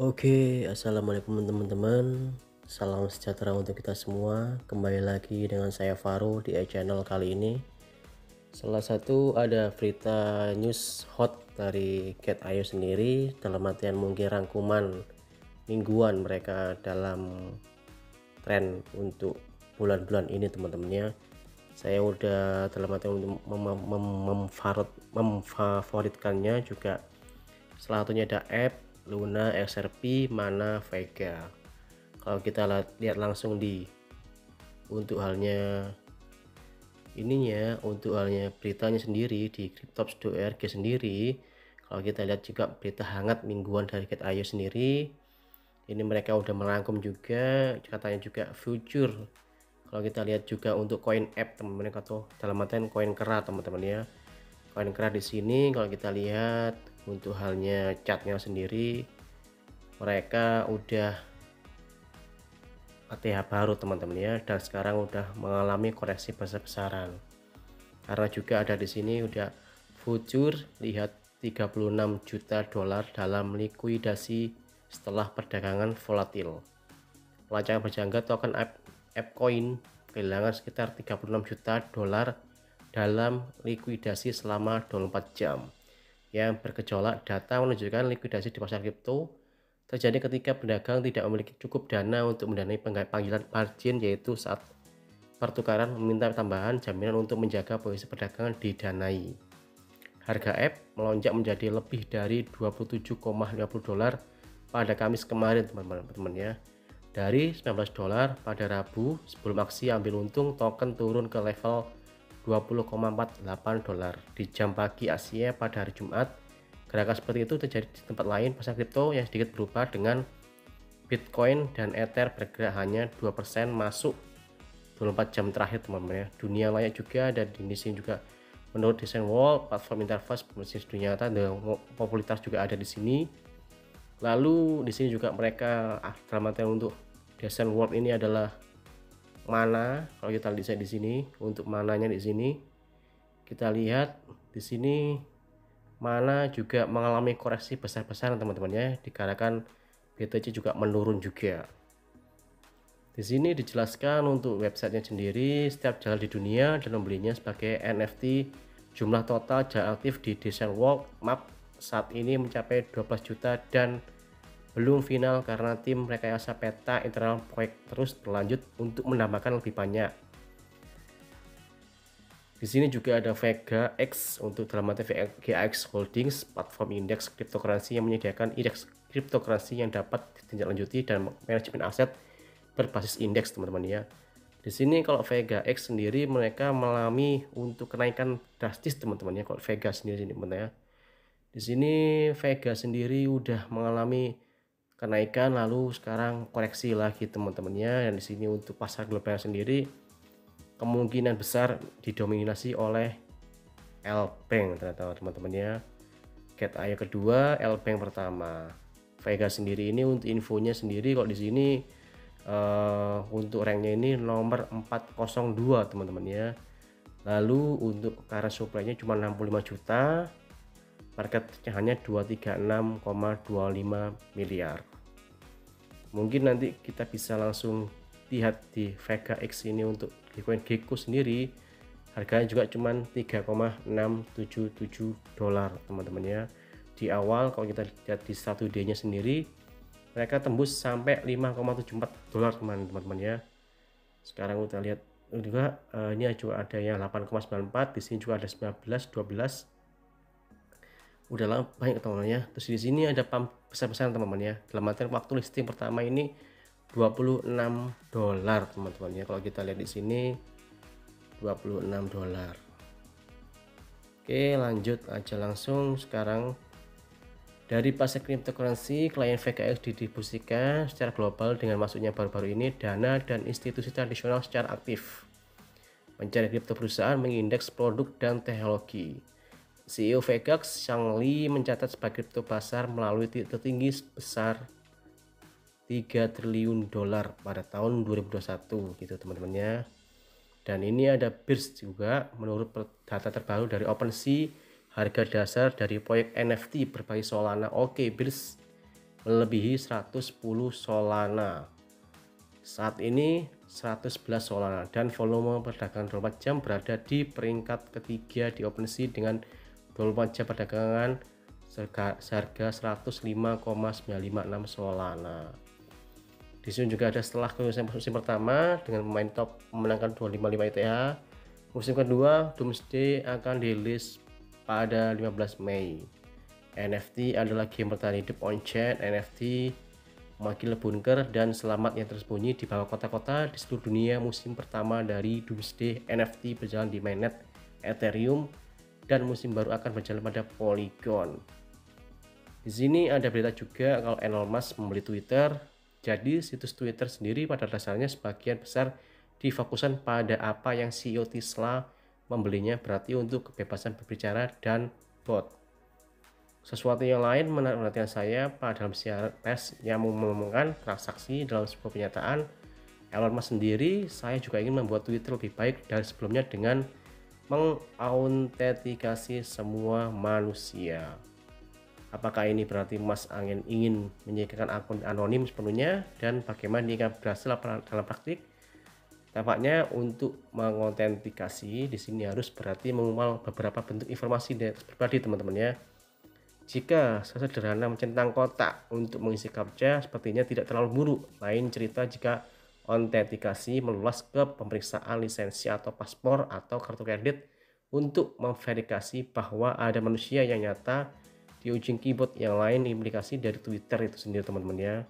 Oke, assalamualaikum teman-teman. Salam sejahtera untuk kita semua. Kembali lagi dengan saya Faro di channel kali ini. Salah satu ada berita news hot dari Get.io sendiri, dalam artian mungkin rangkuman mingguan mereka dalam tren untuk bulan-bulan ini teman-temannya. Saya udah dalam artian untuk memfavoritkannya juga. Salah satunya ada app Luna, XRP, Mana, Vega. Kalau kita lihat langsung di untuk halnya beritanya sendiri di cryptops.org sendiri, kalau kita lihat juga berita hangat mingguan dari Get.io sendiri, ini mereka udah merangkum juga katanya juga future. Kalau kita lihat juga untuk koin app teman-teman, atau dalam artian koin kera teman-teman ya, koin kera di sini kalau kita lihat untuk halnya catnya sendiri, mereka udah ATH baru teman-teman ya, dan sekarang udah mengalami koreksi besar-besaran karena juga ada di sini udah future, lihat 36 juta dolar dalam likuidasi setelah perdagangan volatil. Pelancongan berjangka token ApeCoin kehilangan sekitar 36 juta dolar dalam likuidasi selama 24 jam. Yang bergejolak, data menunjukkan likuidasi di pasar kripto terjadi ketika pedagang tidak memiliki cukup dana untuk mendanai panggilan margin, yaitu saat pertukaran meminta tambahan jaminan untuk menjaga posisi perdagangan didanai. Harga app melonjak menjadi lebih dari 27,50 dolar pada Kamis kemarin teman-teman ya. Dari 19 dolar pada Rabu sebelum aksi ambil untung, token turun ke level 20,48 dolar di jam pagi Asia pada hari Jumat. Gerakan seperti itu terjadi di tempat lain pasar kripto yang sedikit berubah, dengan Bitcoin dan Ether bergerak hanya 2% masuk 24 jam terakhir teman-teman ya. Dunia layak juga ada di sini juga. Menurut Design World, platform interface bisnis dunia nyata, popularitas juga ada di sini. Lalu di sini juga mereka dalam artian untuk Design World ini adalah Mana. Kalau kita lihat di sini untuk mananya di sini, kita lihat di sini Mana juga mengalami koreksi besar-besaran teman-teman ya, dikarenakan BTC juga menurun juga. Di sini dijelaskan untuk websitenya sendiri, setiap jalan di dunia dan membelinya sebagai NFT. Jumlah total jalan aktif di Design World Map saat ini mencapai 12 juta dan belum final karena tim rekayasa peta internal proyek terus berlanjut untuk menambahkan lebih banyak. Di sini juga ada Vega X untuk dalam arti VGX Holdings, platform indeks cryptocurrency yang menyediakan indeks cryptocurrency yang dapat ditindaklanjuti dan manajemen aset berbasis indeks teman-teman ya. Di sini kalau Vega X sendiri mereka mengalami untuk kenaikan drastis teman-teman ya. Kalau Vega sendiri teman-teman ya. Di sini Vega sendiri udah mengalami kenaikan lalu sekarang koreksi lagi teman-teman ya. Dan di sini untuk pasar global sendiri kemungkinan besar didominasi oleh L-Bank ternyata teman-teman ya. Get.io kedua, L-Bank pertama. Vega sendiri ini untuk infonya sendiri kalau di sini untuk ranknya ini nomor 402 teman-teman ya. Lalu untuk current supply-nya cuma 65 juta, marketnya hanya 236,25 miliar. Mungkin nanti kita bisa langsung lihat di Vega X ini untuk Bitcoin Gecko sendiri, harganya juga cuma 3,677 dolar teman-teman ya. Di awal kalau kita lihat di 1D nya sendiri, mereka tembus sampai 5,74 dolar teman-teman ya. Sekarang kita lihat juga ini juga ada yang 8,94, di sini juga ada 19, 12. Udah lama banyak teman-teman ya. Terus di sini ada pump besar-besaran teman-teman ya. Dalam artian waktu listing pertama ini 26 dolar teman-teman ya. Kalau kita lihat di sini 26 dolar. Oke, lanjut aja langsung sekarang. Dari pasar cryptocurrency, klien VKX didistribusikan secara global dengan masuknya baru-baru ini dana dan institusi tradisional secara aktif mencari kripto perusahaan mengindeks produk dan teknologi. CEO VKX Shang Li mencatat sebagai kripto pasar melalui titik tertinggi sebesar 3 triliun dolar pada tahun 2021 gitu teman-teman ya. Dan ini ada Bears juga, menurut data terbaru dari OpenSea, harga dasar dari proyek NFT berbasis Solana Bears melebihi 110 Solana. Saat ini 111 Solana dan volume perdagangan 24 jam berada di peringkat ketiga di OpenSea dengan 24 jam perdagangan seharga 105,956 Solana. Di sini juga ada setelah musim pertama dengan pemain top memenangkan 255 ETH. Musim kedua Doomsday akan dirilis pada 15 Mei. NFT adalah game bertahan hidup on-chain. NFT memanggil bunker dan selamat yang tersembunyi di bawah kota-kota di seluruh dunia. Musim pertama dari Doomsday NFT berjalan di mainnet Ethereum dan musim baru akan berjalan pada Polygon. Di sini ada berita juga kalau Elon Musk membeli Twitter. Jadi situs Twitter sendiri pada dasarnya sebagian besar difokuskan pada apa yang CEO Tesla membelinya, berarti untuk kebebasan berbicara dan bot. Sesuatu yang lain menarik perhatian saya pada dalam siaran pers yang mengumumkan transaksi dalam sebuah pernyataan Elon Musk sendiri, saya juga ingin membuat Twitter lebih baik dari sebelumnya dengan mengautentikasi semua manusia. Apakah ini berarti Musk ingin menyediakan akun anonim sepenuhnya, dan bagaimana ini akan berhasil dalam praktik? Tampaknya untuk mengautentikasi di sini harus berarti mengumpulkan beberapa bentuk informasi dari pribadi teman-teman ya. Jika sesederhana mencentang kotak untuk mengisi captcha sepertinya tidak terlalu buruk. Lain cerita jika autentikasi meluas ke pemeriksaan lisensi atau paspor atau kartu kredit untuk memverifikasi bahwa ada manusia yang nyata di ujung keyboard. Yang lain implikasi dari Twitter itu sendiri teman-teman ya.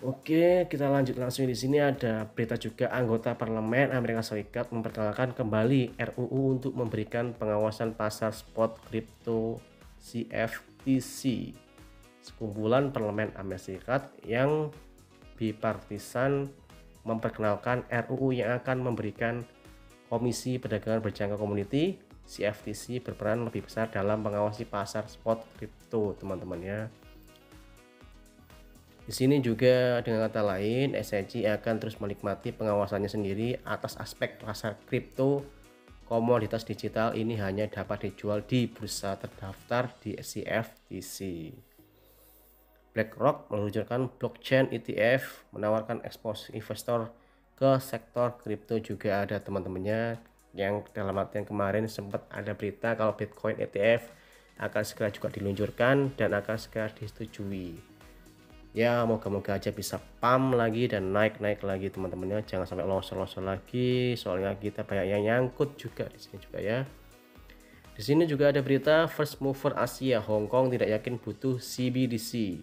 Oke, kita lanjut langsung. Di sini ada berita juga anggota parlemen Amerika Serikat memperkenalkan kembali RUU untuk memberikan pengawasan pasar spot kripto CFTC. Sekumpulan parlemen Amerika Serikat yang bipartisan memperkenalkan RUU yang akan memberikan Komisi Perdagangan Berjangka Community CFTC berperan lebih besar dalam mengawasi pasar spot kripto, teman-teman ya. Di sini juga dengan kata lain, SEC akan terus menikmati pengawasannya sendiri atas aspek pasar kripto. Komoditas digital ini hanya dapat dijual di bursa terdaftar di CFTC. BlackRock meluncurkan blockchain ETF, menawarkan eksposisi investor ke sektor kripto juga ada teman-temannya. Yang dalam artian kemarin sempat ada berita kalau Bitcoin ETF akan segera juga diluncurkan dan akan segera disetujui. Ya moga-moga aja bisa pump lagi dan naik lagi teman-temannya, jangan sampai loss lagi, soalnya kita banyak yang nyangkut juga di sini juga ya. Di sini juga ada berita first mover Asia, Hong Kong tidak yakin butuh CBDC.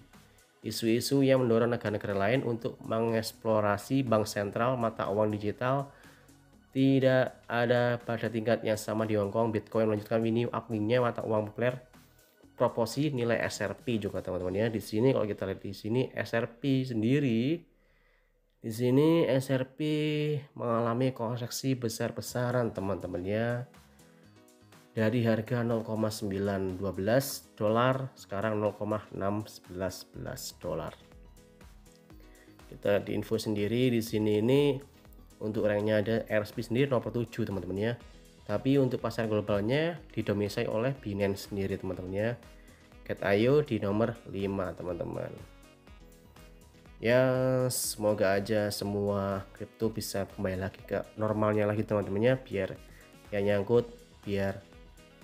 Isu-isu yang mendorong negara-negara lain untuk mengeksplorasi bank sentral mata uang digital tidak ada pada tingkat yang sama di Hong Kong. Bitcoin melanjutkan winning up-nya mata uang populer proporsi nilai SRP juga teman-teman ya. Di sini kalau kita lihat di sini SRP sendiri, di sini SRP mengalami koreksi besar-besaran teman-teman ya. Dari harga 0,912 dolar sekarang 0,611 dolar. Kita di info sendiri di sini ini untuk ranknya ada RSP sendiri nomor 7 teman-teman ya. Tapi untuk pasar globalnya didominasi oleh Binance sendiri teman-teman ya. Get.io di nomor 5 teman-teman. Ya semoga aja semua kripto bisa kembali lagi ke normalnya lagi teman-teman ya, biar yang nyangkut biar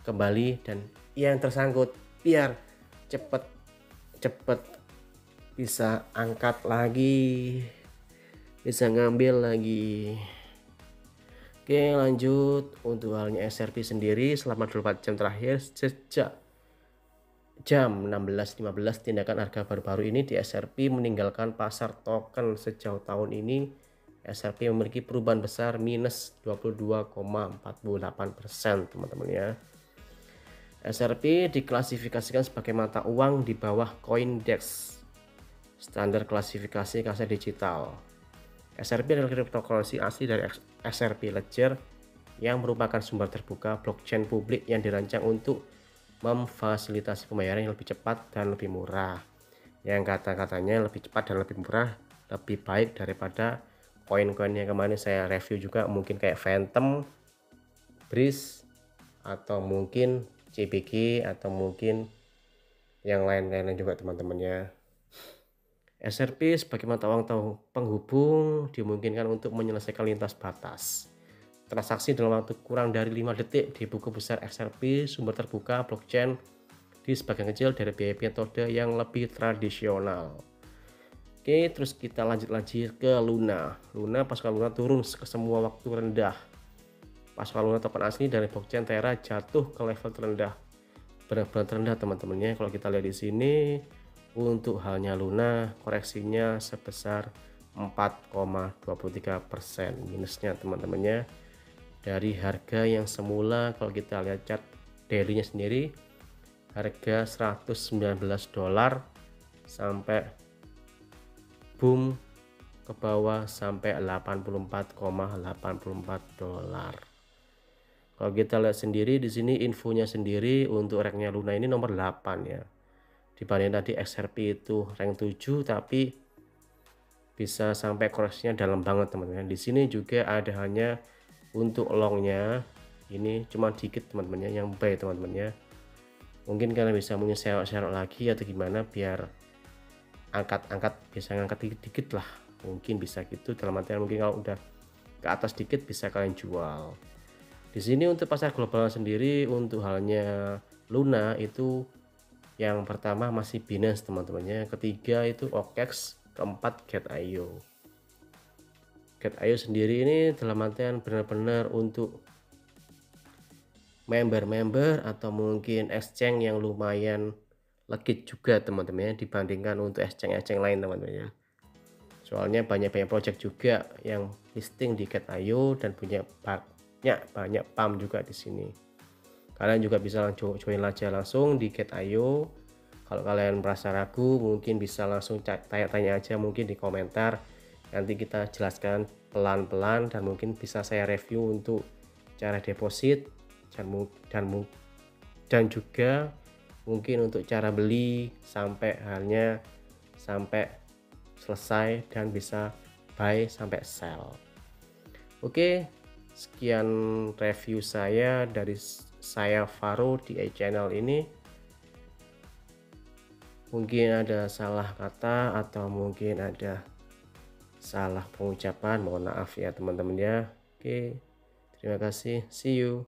kembali dan yang tersangkut biar cepet bisa angkat lagi, bisa ngambil lagi. Oke lanjut, untuk halnya SRP sendiri selama 24 jam terakhir sejak jam 16.15 tindakan harga baru-baru ini di SRP meninggalkan pasar token. Sejauh tahun ini SRP memiliki perubahan besar minus 22,48% teman-teman ya. SRP diklasifikasikan sebagai mata uang di bawah CoinDex, standar klasifikasi aset digital. SRP adalah cryptocurrency asli dari SRP Ledger yang merupakan sumber terbuka blockchain publik yang dirancang untuk memfasilitasi pembayaran yang lebih cepat dan lebih murah. Yang kata-katanya lebih cepat dan lebih murah lebih baik daripada koin-koin yang kemarin saya review juga, mungkin kayak Phantom, Breeze, atau mungkin CBG, atau mungkin yang lain-lain juga teman-temannya. SRP sebagai mata uang penghubung dimungkinkan untuk menyelesaikan lintas batas transaksi dalam waktu kurang dari 5 detik di buku besar XRP sumber terbuka blockchain di sebagian kecil dari biaya metode yang lebih tradisional. Oke, terus kita lanjut ke Luna. Pasukan Luna turun ke semua waktu rendah. Pasukan Luna token asli dari blockchain Terra jatuh ke level terendah. Benar-benar terendah teman-temannya. Kalau kita lihat di sini, untuk halnya Luna koreksinya sebesar 4,23% minusnya teman-temannya, dari harga yang semula kalau kita lihat chart daily-nya sendiri harga $119 sampai boom ke bawah sampai 84,84 dolar. Kalau kita lihat sendiri di sini infonya sendiri untuk ranknya Luna ini nomor 8 ya. Dibanding tadi XRP itu rank 7 tapi bisa sampai koreksinya dalam banget teman-teman. Di sini juga ada hanya untuk longnya ini cuma dikit teman-temannya, yang buy teman-temannya. Mungkin kalian bisa punya serok lagi atau gimana biar angkat bisa ngangkat dikit lah, mungkin bisa gitu dalam artian mungkin kalau udah ke atas dikit bisa kalian jual. Di sini untuk pasar global sendiri untuk halnya Luna itu yang pertama masih Binance teman-temannya, ketiga itu OKEX, keempat Gate.io. Gate.io sendiri ini dalam artian benar-benar untuk member-member atau mungkin exchange yang lumayan legit juga teman-teman dibandingkan untuk exchange lain teman-teman. Soalnya banyak project juga yang listing di Gate.io dan punya banyak pump juga di sini. Kalian juga bisa langsung join aja langsung di Gate.io. Kalau kalian merasa ragu mungkin bisa langsung tanya-tanya aja mungkin di komentar, nanti kita jelaskan pelan-pelan dan mungkin bisa saya review untuk cara deposit dan juga mungkin untuk cara beli sampai selesai dan bisa buy sampai sell. Oke, sekian review saya dari saya Faro di channel ini. Mungkin ada salah kata atau mungkin ada salah pengucapan, mohon maaf ya teman-teman ya. Oke, terima kasih, see you.